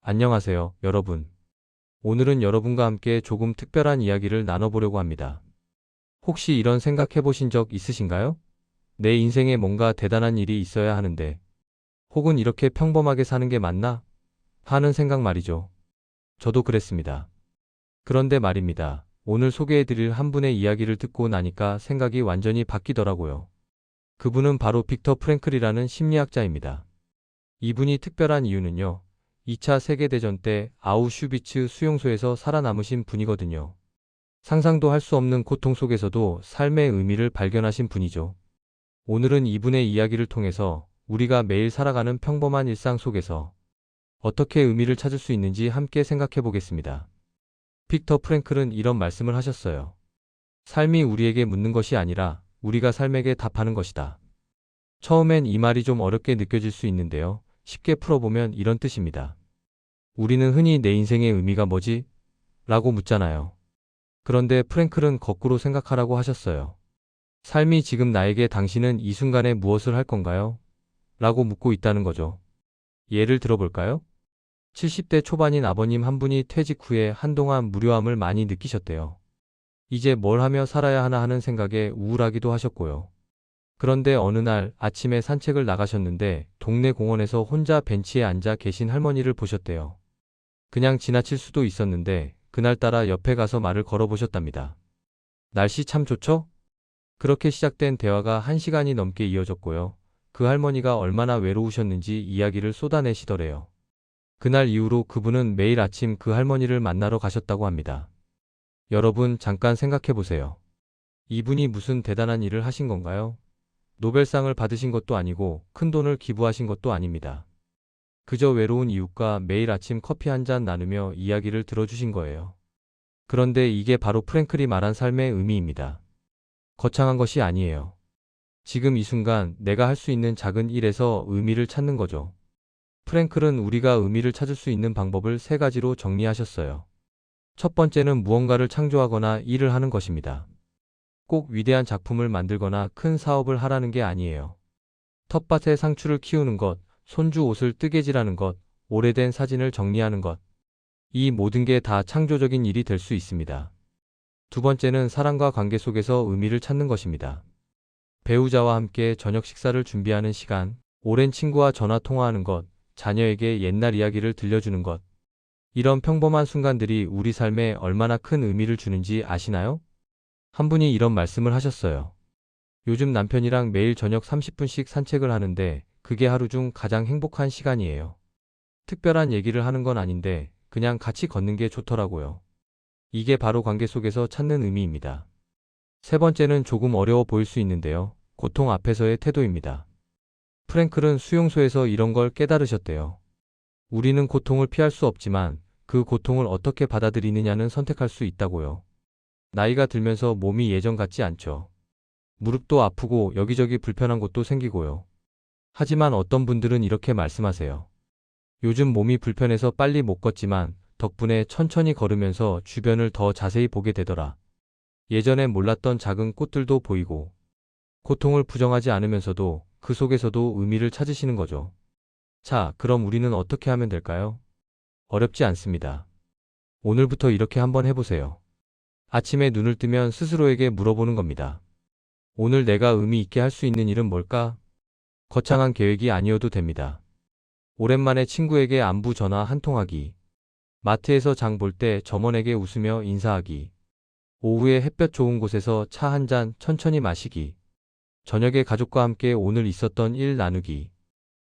안녕하세요, 여러분. 오늘은 여러분과 함께 조금 특별한 이야기를 나눠보려고 합니다. 혹시 이런 생각해 보신 적 있으신가요? 내 인생에 뭔가 대단한 일이 있어야 하는데, 혹은 이렇게 평범하게 사는 게 맞나? 하는 생각 말이죠. 저도 그랬습니다. 그런데 말입니다. 오늘 소개해 드릴 한 분의 이야기를 듣고 나니까 생각이 완전히 바뀌더라고요. 그분은 바로 빅터 프랭클이라는 심리학자입니다. 이분이 특별한 이유는요. 2차 세계대전 때 아우슈비츠 수용소에서 살아남으신 분이거든요. 상상도 할 수 없는 고통 속에서도 삶의 의미를 발견하신 분이죠. 오늘은 이분의 이야기를 통해서 우리가 매일 살아가는 평범한 일상 속에서 어떻게 의미를 찾을 수 있는지 함께 생각해 보겠습니다. 빅터 프랭클은 이런 말씀을 하셨어요. 삶이 우리에게 묻는 것이 아니라 우리가 삶에게 답하는 것이다. 처음엔 이 말이 좀 어렵게 느껴질 수 있는데요. 쉽게 풀어보면 이런 뜻입니다. 우리는 흔히 내 인생의 의미가 뭐지? 라고 묻잖아요. 그런데 프랭클은 거꾸로 생각하라고 하셨어요. 삶이 지금 나에게 당신은 이 순간에 무엇을 할 건가요? 라고 묻고 있다는 거죠. 예를 들어볼까요? 70대 초반인 아버님 한 분이 퇴직 후에 한동안 무료함을 많이 느끼셨대요. 이제 뭘 하며 살아야 하나 하는 생각에 우울하기도 하셨고요. 그런데 어느 날 아침에 산책을 나가셨는데 동네 공원에서 혼자 벤치에 앉아 계신 할머니를 보셨대요. 그냥 지나칠 수도 있었는데 그날따라 옆에 가서 말을 걸어보셨답니다. 날씨 참 좋죠? 그렇게 시작된 대화가 1시간이 넘게 이어졌고요. 그 할머니가 얼마나 외로우셨는지 이야기를 쏟아내시더래요. 그날 이후로 그분은 매일 아침 그 할머니를 만나러 가셨다고 합니다. 여러분 잠깐 생각해 보세요. 이분이 무슨 대단한 일을 하신 건가요? 노벨상을 받으신 것도 아니고 큰 돈을 기부하신 것도 아닙니다. 그저 외로운 이웃과 매일 아침 커피 한 잔 나누며 이야기를 들어주신 거예요. 그런데 이게 바로 프랭클이 말한 삶의 의미입니다. 거창한 것이 아니에요. 지금 이 순간 내가 할 수 있는 작은 일에서 의미를 찾는 거죠. 프랭클은 우리가 의미를 찾을 수 있는 방법을 3가지로 정리하셨어요. 첫 번째는 무언가를 창조하거나 일을 하는 것입니다. 꼭 위대한 작품을 만들거나 큰 사업을 하라는 게 아니에요. 텃밭에 상추를 키우는 것, 손주 옷을 뜨개질하는 것, 오래된 사진을 정리하는 것. 이 모든 게 다 창조적인 일이 될 수 있습니다. 두 번째는 사랑과 관계 속에서 의미를 찾는 것입니다. 배우자와 함께 저녁 식사를 준비하는 시간, 오랜 친구와 전화 통화하는 것, 자녀에게 옛날 이야기를 들려주는 것. 이런 평범한 순간들이 우리 삶에 얼마나 큰 의미를 주는지 아시나요? 한 분이 이런 말씀을 하셨어요. 요즘 남편이랑 매일 저녁 30분씩 산책을 하는데 그게 하루 중 가장 행복한 시간이에요. 특별한 얘기를 하는 건 아닌데 그냥 같이 걷는 게 좋더라고요. 이게 바로 관계 속에서 찾는 의미입니다. 세 번째는 조금 어려워 보일 수 있는데요. 고통 앞에서의 태도입니다. 프랭클은 수용소에서 이런 걸 깨달으셨대요. 우리는 고통을 피할 수 없지만 그 고통을 어떻게 받아들이느냐는 선택할 수 있다고요. 나이가 들면서 몸이 예전 같지 않죠. 무릎도 아프고 여기저기 불편한 곳도 생기고요. 하지만 어떤 분들은 이렇게 말씀하세요. 요즘 몸이 불편해서 빨리 못 걷지만 덕분에 천천히 걸으면서 주변을 더 자세히 보게 되더라. 예전에 몰랐던 작은 꽃들도 보이고 고통을 부정하지 않으면서도 그 속에서도 의미를 찾으시는 거죠. 자, 그럼 우리는 어떻게 하면 될까요? 어렵지 않습니다. 오늘부터 이렇게 한번 해보세요. 아침에 눈을 뜨면 스스로에게 물어보는 겁니다. 오늘 내가 의미 있게 할 수 있는 일은 뭘까? 거창한 계획이 아니어도 됩니다. 오랜만에 친구에게 안부 전화 한 통하기. 마트에서 장 볼 때 점원에게 웃으며 인사하기. 오후에 햇볕 좋은 곳에서 차 한 잔 천천히 마시기. 저녁에 가족과 함께 오늘 있었던 일 나누기.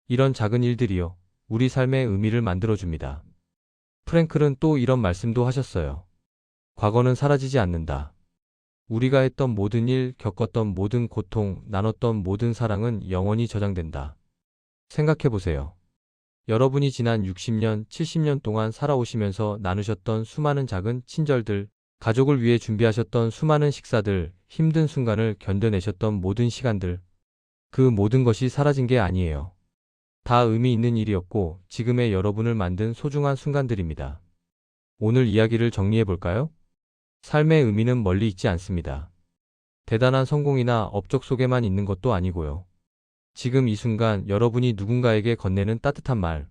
이런 작은 일들이요. 우리 삶의 의미를 만들어줍니다. 프랭클은 또 이런 말씀도 하셨어요. 과거는 사라지지 않는다. 우리가 했던 모든 일, 겪었던 모든 고통, 나눴던 모든 사랑은 영원히 저장된다. 생각해보세요. 여러분이 지난 60년, 70년 동안 살아오시면서 나누셨던 수많은 작은 친절들, 가족을 위해 준비하셨던 수많은 식사들, 힘든 순간을 견뎌내셨던 모든 시간들, 그 모든 것이 사라진 게 아니에요. 다 의미 있는 일이었고 지금의 여러분을 만든 소중한 순간들입니다. 오늘 이야기를 정리해 볼까요? 삶의 의미는 멀리 있지 않습니다. 대단한 성공이나 업적 속에만 있는 것도 아니고요. 지금 이 순간 여러분이 누군가에게 건네는 따뜻한 말,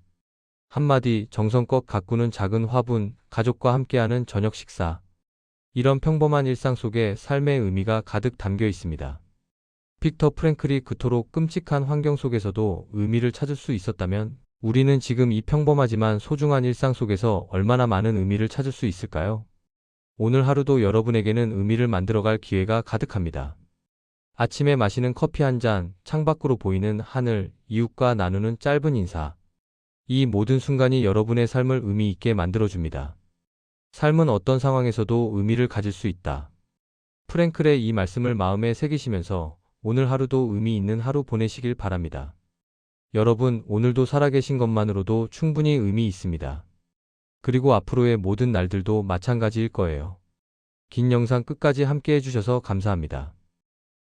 한마디 정성껏 가꾸는 작은 화분, 가족과 함께하는 저녁 식사. 이런 평범한 일상 속에 삶의 의미가 가득 담겨 있습니다. 빅터 프랭클이 그토록 끔찍한 환경 속에서도 의미를 찾을 수 있었다면 우리는 지금 이 평범하지만 소중한 일상 속에서 얼마나 많은 의미를 찾을 수 있을까요? 오늘 하루도 여러분에게는 의미를 만들어갈 기회가 가득합니다. 아침에 마시는 커피 한 잔, 창밖으로 보이는 하늘, 이웃과 나누는 짧은 인사. 이 모든 순간이 여러분의 삶을 의미 있게 만들어줍니다. 삶은 어떤 상황에서도 의미를 가질 수 있다. 프랭클의 이 말씀을 마음에 새기시면서 오늘 하루도 의미 있는 하루 보내시길 바랍니다. 여러분, 오늘도 살아계신 것만으로도 충분히 의미 있습니다. 그리고 앞으로의 모든 날들도 마찬가지일 거예요. 긴 영상 끝까지 함께 해주셔서 감사합니다.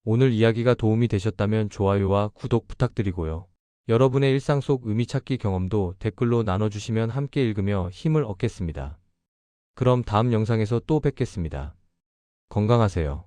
오늘 이야기가 도움이 되셨다면 좋아요와 구독 부탁드리고요. 여러분의 일상 속 의미 찾기 경험도 댓글로 나눠주시면 함께 읽으며 힘을 얻겠습니다. 그럼 다음 영상에서 또 뵙겠습니다. 건강하세요.